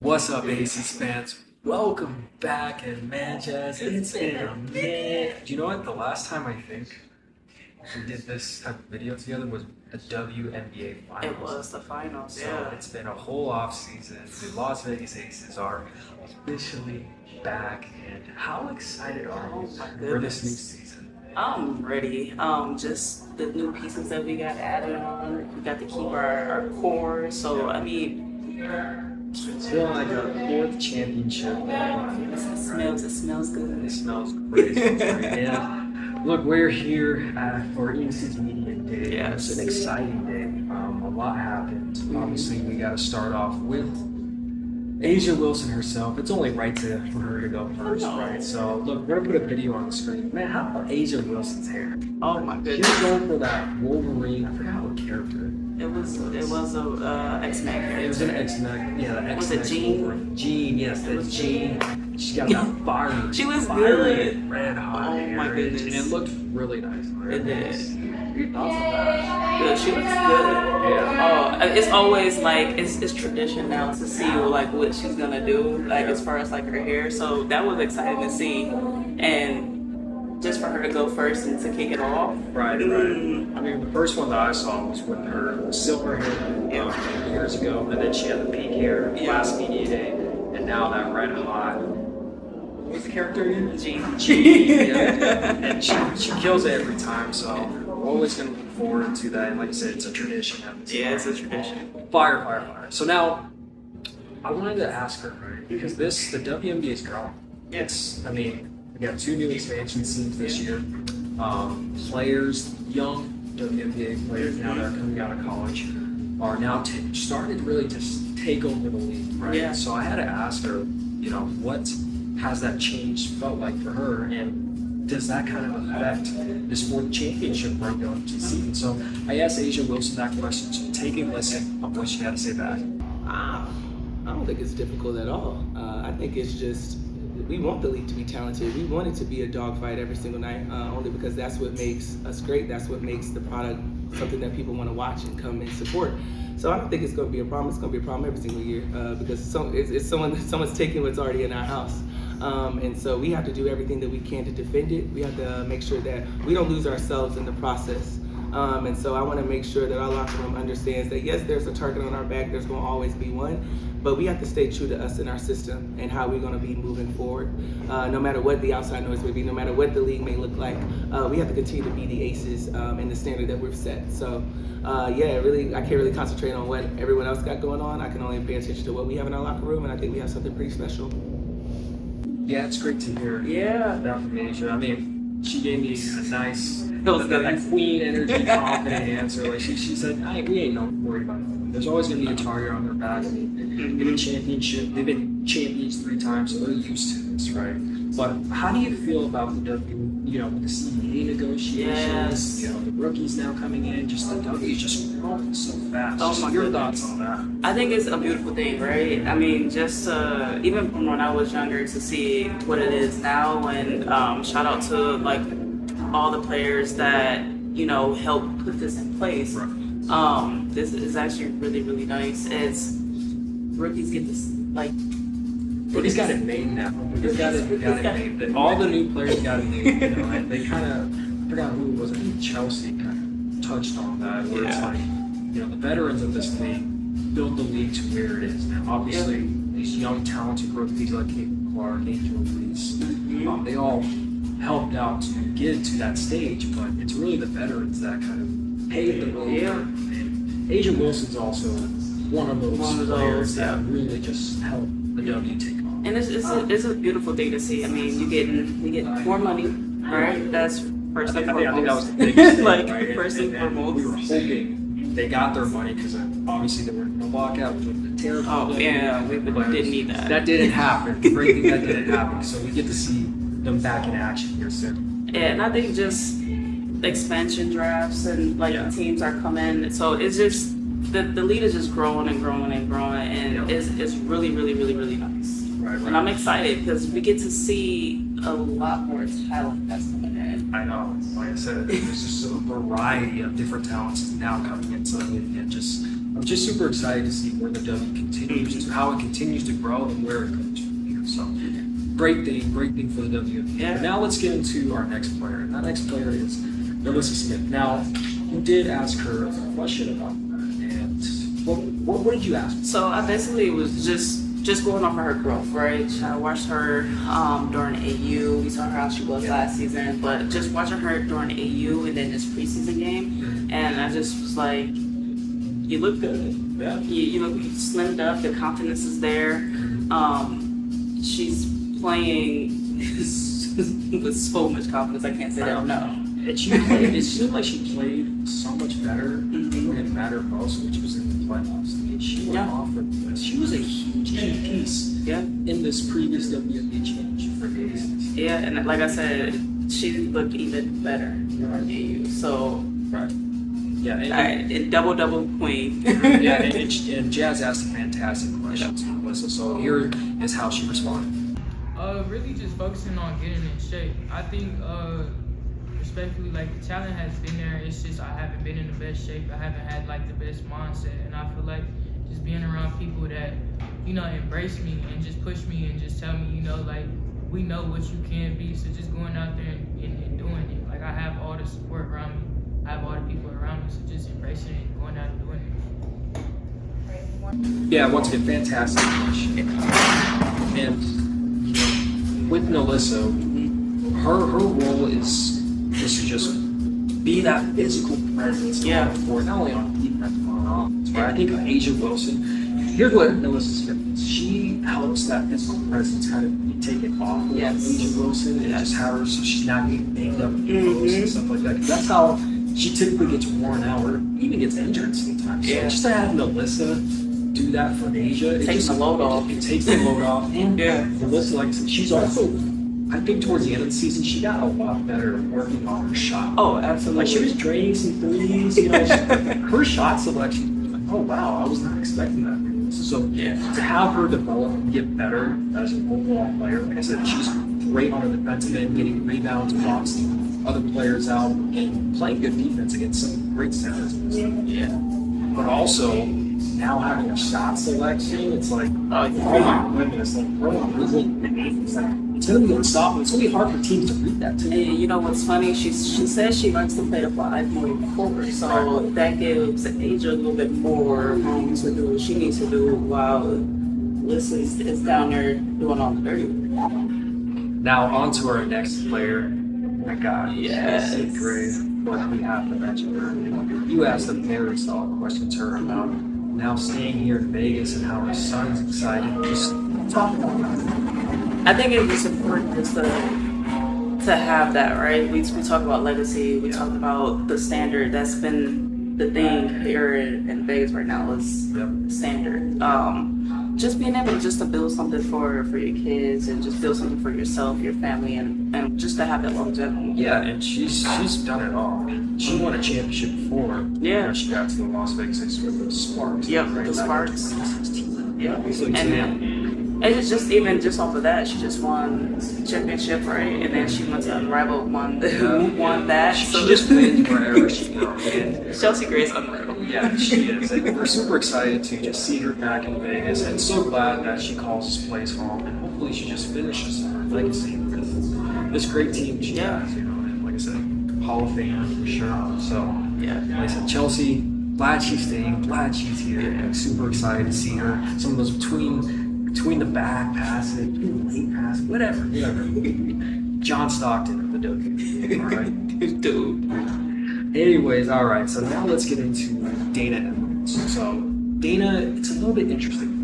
What's up, Aces fans? Welcome back, and man, Jas, it's been a minute. Do you know what? The last time I think we did this type of video together was a WNBA finals. It was the finals, So yeah. it's been a whole off season. The Las Vegas Aces are officially back, and how excited are you for this new season? I'm ready. Just the new pieces that we got added on. We got to keep our core. So I mean, It's feeling like a fourth championship. it smells good. It smells great. And look, we're here for Aces Media Day. Yes. It's an exciting day. A lot happened. Obviously, we got to start off with A'ja Wilson herself. It's only right for her to go first, right? So, look, we're going to put a video on the screen. Man, how about A'ja Wilson's hair? Oh my She goodness. was going for that Wolverine. I forgot what character. It was a X-Men character. It was an X-Men. Yeah, the X-Men. Was it Jean? Jean, yes, the Jean. She got that fire. She was fiery, good. red hot Oh hair, my goodness. and it looked really nice. It did. Your thoughts on that? Good. She looks good. Yeah. Oh, it's always like it's tradition now to see like what she's gonna do, like as far as like her hair. So that was exciting to see, and just for her to go first and to kick it off. Right. I mean, the first one that I saw was with her silver hair years ago, and then she had the pink hair last media day, and now that red hot. What was the character again? Jean. Yeah. And she kills it every time, so we're always going to look forward to that. And like I said, it's a tradition. Yeah, it's a tradition. Fire. So now, I wanted to ask her, right? Because the WNBA is growing. I mean, we got 2 new expansion teams this year. Players, young WNBA players now that are coming out of college, are now starting to really just take over the league, right? Yeah. So I had to ask her, what has that change felt like for her, and does that kind of affect this 4th championship run going to the season? So I asked A'ja Wilson that question, so take a listen of what she had to say back. I don't think it's difficult at all. I think it's just, we want the league to be talented. We want it to be a dogfight every single night, only because that's what makes us great. That's what makes the product something that people want to watch and come and support. So I don't think it's going to be a problem. It's going to be a problem every single year because someone's taking what's already in our house. And so we have to do everything that we can to defend it. We have to make sure that we don't lose ourselves in the process. And so I want to make sure that our locker room understands that yes, there's a target on our back, there's going to always be one, but we have to stay true to us and our system and how we're going to be moving forward. No matter what the outside noise may be, no matter what the league may look like, we have to continue to be the Aces in the standard that we've set. So I can't really concentrate on what everyone else got going on. I can only pay attention to what we have in our locker room, and I think we have something pretty special. Yeah, it's great to hear. Yeah. That from A'ja. I mean, she gave me a nice, was good. that queen energy, confident answer. Like she said, we ain't no worried about it. There's always going to be a target on their back. I mean, they've been championship. They've been champions 3 times, so they're used to this, right? But how do you feel about the with the CBA negotiations? Yes. The rookies now coming in. Just the W's just growing so fast. Oh my your goodness. thoughts on that? I think it's a beautiful thing, right? I mean, just even from when I was younger to see what it is now, and shout out to like all the players that helped put this in place. Right. This is actually really, really nice. It's rookies get this like. Rookies got it made now. Rookies got it made. All the new players got it made. And they kind of, I forgot who it was. I think Chelsea kind of touched on that. Where it's like, the veterans of this league built the league to where it is now. Obviously, these young, talented rookies like Caitlin Clark, Angel Reese, they all helped out to get to that stage. But it's really the veterans that kind of paved the road. Yeah. And A'ja Wilson's also one of those players that really just helped the W take off. And it's a beautiful thing to see. I mean, you get more money, right? That's first and I think that was foremost. the biggest thing, Like right? first and foremost. We were hoping they got their money because obviously they were in a lockout, which was a terrible. Oh yeah, we didn't need that. That didn't happen. Great thing that didn't happen. So we get to see them back in action here soon. And I think just expansion drafts and like the teams are coming. So it's just the league is just growing and growing and growing, and it's really, really, really, really nice. Right. And I'm excited because we get to see a lot more talent that's coming in. I know. Like I said, there's just a variety of different talents now coming into it, and just I'm just super excited to see where the W continues to, how it continues to grow and where it goes from here. So great thing for the W. Yeah. But now let's get into our next player. And that next player is NaLyssa Smith. Now, you did ask her a question about that, and what did you ask? So I basically was just going off of her growth, right? I watched her during AU. We saw her how she was last season, but just watching her during AU and then this preseason game, and I just was like, you look good. Yeah. You look slimmed up. The confidence is there. She's playing with so much confidence. I can't say that enough. And she played, it seemed like she played so much better when it mattered most, which was in the playoffs. I mean, she went off for this. She was a huge key piece in this previous WNBA championship for the Aces. Yeah, and like I said, she looked even better in AU. So, Yeah, and double queen. yeah, and Jas asked a fantastic question to NaLyssa, so here is how she responded. Really just focusing on getting in shape. I think, respectfully, like the talent has been there. It's just I haven't been in the best shape. I haven't had like the best mindset, and I feel like just being around people that, you know, embrace me and just push me and just tell me, you know, like we know what you can be. So just going out there and doing it. Like I have all the support around me. I have all the people around me. So just embracing it, going out and doing it. Yeah, once again, fantastic question. And you know, with NaLyssa, her role is to just be that physical presence on the court, not only on defense but on offense. Right? I think Asia Wilson. Here's what NaLyssa Smith is. She helps that physical presence kind of be taken off of Asia Wilson and just have her so she's not getting banged up in posts and stuff like that. 'Cause that's how she typically gets worn out or even gets injured sometimes. So just to have NaLyssa do that for Asia, it takes the load off. It takes the load off. And NaLyssa, like I said, she's also, I think towards the end of the season, she got a lot better working on her shot. Oh, absolutely. Like she was draining some threes, you know, her shot selection, like, oh wow, I was not expecting that. So to have her develop and get better as an overall player, like I said, she's great on the defensive end, getting rebounds, boxing other players out, and playing good defense against some great centers. But also, now having a shot selection, it's like, oh my goodness, like, it's going to be unstoppable. It's going to be hard for teams to read that too. And you know what's funny? She says she likes to play the 5 moving forward, so that gives Asia a little bit more room to do what she needs to do while NaLyssa is down there doing all the dirty work. Now on to our next player. Oh my God, great. What we have to mention her. You asked a very solid question to her about now staying here in Vegas and how her son's excited. Just talk about that. I think it was important just to have that, right? We talk about legacy. We talked about the standard. That's been the thing here in Vegas right now is standard. Just being able to build something for your kids and just build something for yourself, your family, and just to have that longevity. Yeah, and she's done it all. I mean, she won a championship before. Yeah. She got to the Las Vegas Aces with the Sparks. Yep, right? the Sparks. Yeah. And then it's just even just off of that, she just won the championship, right? And then she went to Unrivaled, won that. She just wins wherever she goes. Chelsea Gray's unreal. Yeah, she is. And we're super excited to just see her back in Vegas, and so glad that she calls this place home. And hopefully, she just finishes her legacy with this great team she has. You know, and like I said, Hall of Fame for sure. So like I said, Chelsea, glad she's staying, glad she's here, and super excited to see her. Some of those between the back passes, between the late passes, whatever. John Stockton of the WNBA, all right? Dude. Anyways, all right, so now let's get into Dana Edwards. So, Dana, it's a little bit interesting.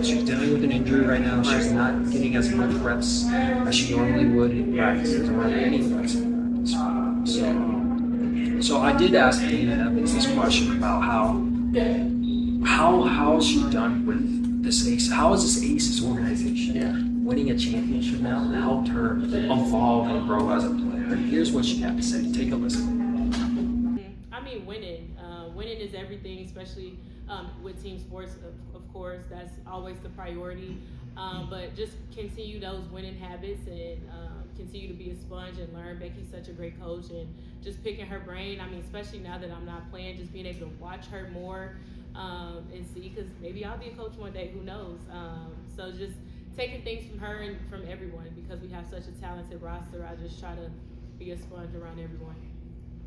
She's dealing with an injury right now. She's not getting as much reps as she normally would in practices or any reps. So I did ask Dana Evans this question about how she done with this Ace. How is this Aces organization winning a championship now helped her evolve and grow as a player? Here's what she had to say. Take a listen. I mean, winning is everything, especially with team sports. Of course, that's always the priority. But just continue those winning habits and continue to be a sponge and learn. Becky's such a great coach, and just picking her brain. I mean, especially now that I'm not playing, just being able to watch her more and see, because maybe I'll be a coach one day. Who knows? So just taking things from her and from everyone, because we have such a talented roster. I just try to be a sponge around everyone.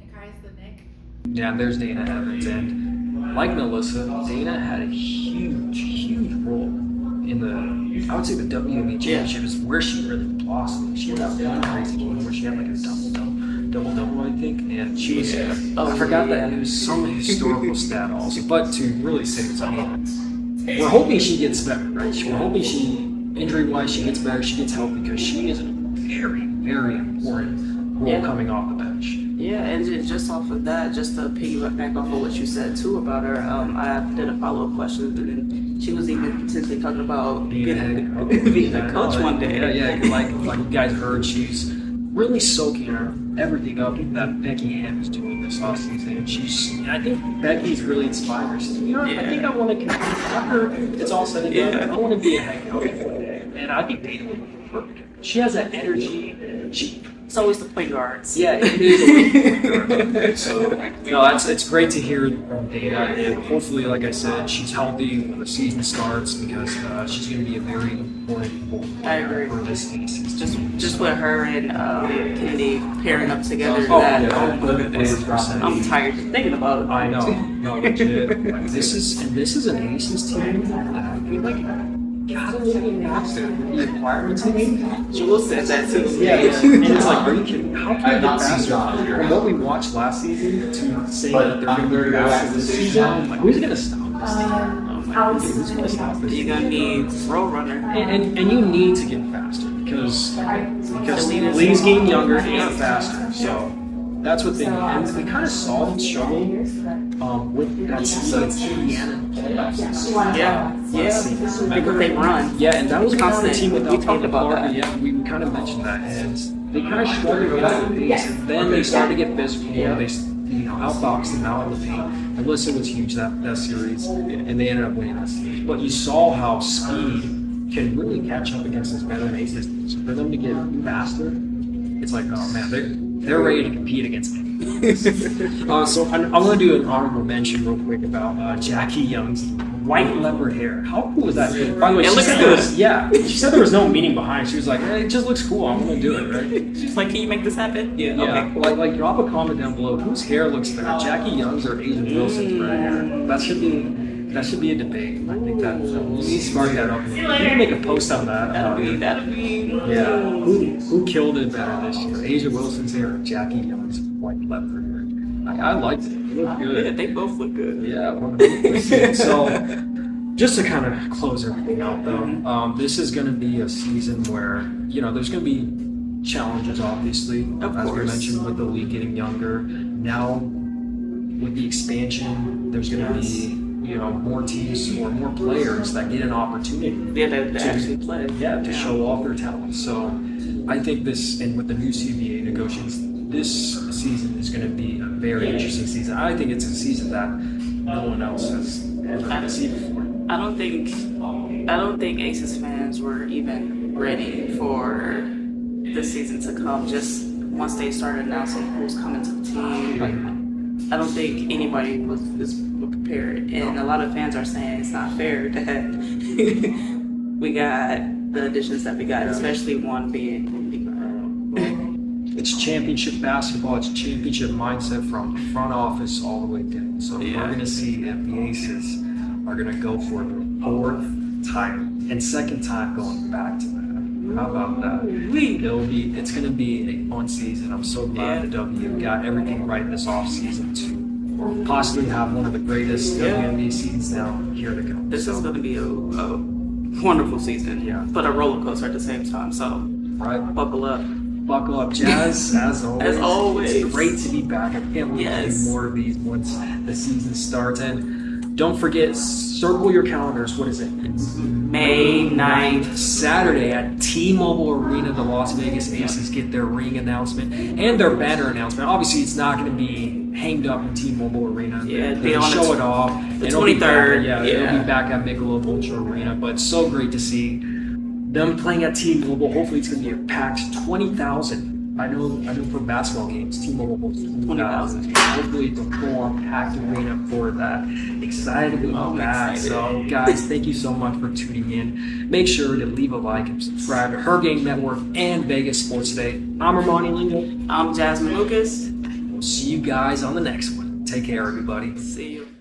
And Kai's the Nick. Yeah, there's Dana Evans, and like NaLyssa, Dana had a huge role in the, I would say, the WNBA championship is where she really blossomed. She had that one crazy game where she had like a double, I think, and she was, I forgot that, and it was some historical stat also, but to really say this, I mean, we're hoping she gets better, right? We're hoping injury-wise, she gets better, she gets healthy, because she is a very important role coming off the bench. Yeah, and just off of that, just to piggyback off of what you said too about her, I did a follow-up question, and she was even potentially talking about being a coach one day. Yeah, like you guys heard, she's really soaking everything up that Becky Hamm is doing this offseason. And I think Becky's really inspired her. She said, I think I want to compete. After it's all said and done, I want to be a head coach one day. And I think Dana would be perfect. She has that energy. It's always the point guards. Yeah, it is always the point guard. So, it's great to hear from Dana, and hopefully, like I said, she's healthy when the season starts, because she's going to be a very important role for this season. Just with her and Kennedy pairing up together. I'm tired of thinking about it. I know. No, legit. This is an Aces team that we got a little faster with the requirements they need. Jewel said that too. Yeah, and it's like, are you kidding? How can I get faster? From what we watched last season to say that they're going to be faster this season, like, who's going to stop this team? Who's going to stop this team? You're going to need roll runner. And you need to get faster, because the league's getting younger and faster. So that's what they need. And we kind of saw them struggle with that season. Because they run. Yeah, and that was constant. The team without we talked about that. Yeah, we kind of mentioned that, and they kind of struggled with the pace, and then they started to get physical. They outboxed them out in the paint. NaLyssa was huge that series, and they ended up winning that series. But you saw how speed can really catch up against this better than Aces. So for them to get faster, it's like, oh man, they're ready to compete against anything. So I'm going to do an honorable mention real quick about Jackie Young's white leopard hair. How cool is that? By the way, it looks good. Yeah, she said there was no meaning behind it. She was like, hey, it just looks cool. I'm going to do it, right? She's like, can you make this happen? Yeah. Okay, cool. Like drop a comment down below. Whose hair looks better, Jackie Young's or Asia Wilson's red hair? That should be a debate. I think that we need to spark that up. We can make a post on that. That'll be. Yeah. Who killed it better this year? Asia Wilson's hair or Jackie Young's white leopard hair? I liked it. It looked good. Yeah, they both look good. Yeah, 100%. So, just to kind of close everything out, though, this is going to be a season where there's going to be challenges, obviously, as we mentioned, with the league getting younger. Now, with the expansion, there's going to be more teams or more players that get an opportunity to actually play. Yeah, to show off their talent. So, I think this, and with the new CBA negotiations, this season is going to be a very interesting season. I think it's a season that no one else has ever seen before. I don't think Aces fans were even ready for the season to come. Just once they started announcing who's coming to the team, I don't think anybody was prepared. And a lot of fans are saying it's not fair that we got the additions that we got, especially one being. It's championship basketball. It's championship mindset from the front office all the way down. So we're going to see if the Aces are going to go for the fourth title and second time going back to that. How about that? It's going to be a fun season. I'm so glad the W got everything right this off season to possibly have one of the greatest WNBA seasons now here to come. This is going to be a wonderful season, but a roller coaster at the same time. So buckle up. Buckle up, Jas, as always. As always. It's great to be back. I can't wait to do more of these once the season starts. And don't forget, circle your calendars. What is it? It's May 9th. Saturday at T-Mobile Arena. The Las Vegas Aces get their ring announcement and their banner announcement. Obviously, it's not going to be hanged up in T-Mobile Arena. Yeah, they'll show it off. The 23rd. It'll be back at Michelob Ultra Arena. But so great to see them playing at T-Mobile. Hopefully, it's going to be a packed 20,000. I know for basketball games, T-Mobile holds 20,000. Hopefully, it's a full-on packed arena for that. Excited about that. So, guys, thank you so much for tuning in. Make sure to leave a like and subscribe to Her Game Network and Vegas Sports Today. I'm Armani Lingo. I'm Jas Lucas. We'll see you guys on the next one. Take care, everybody. See you.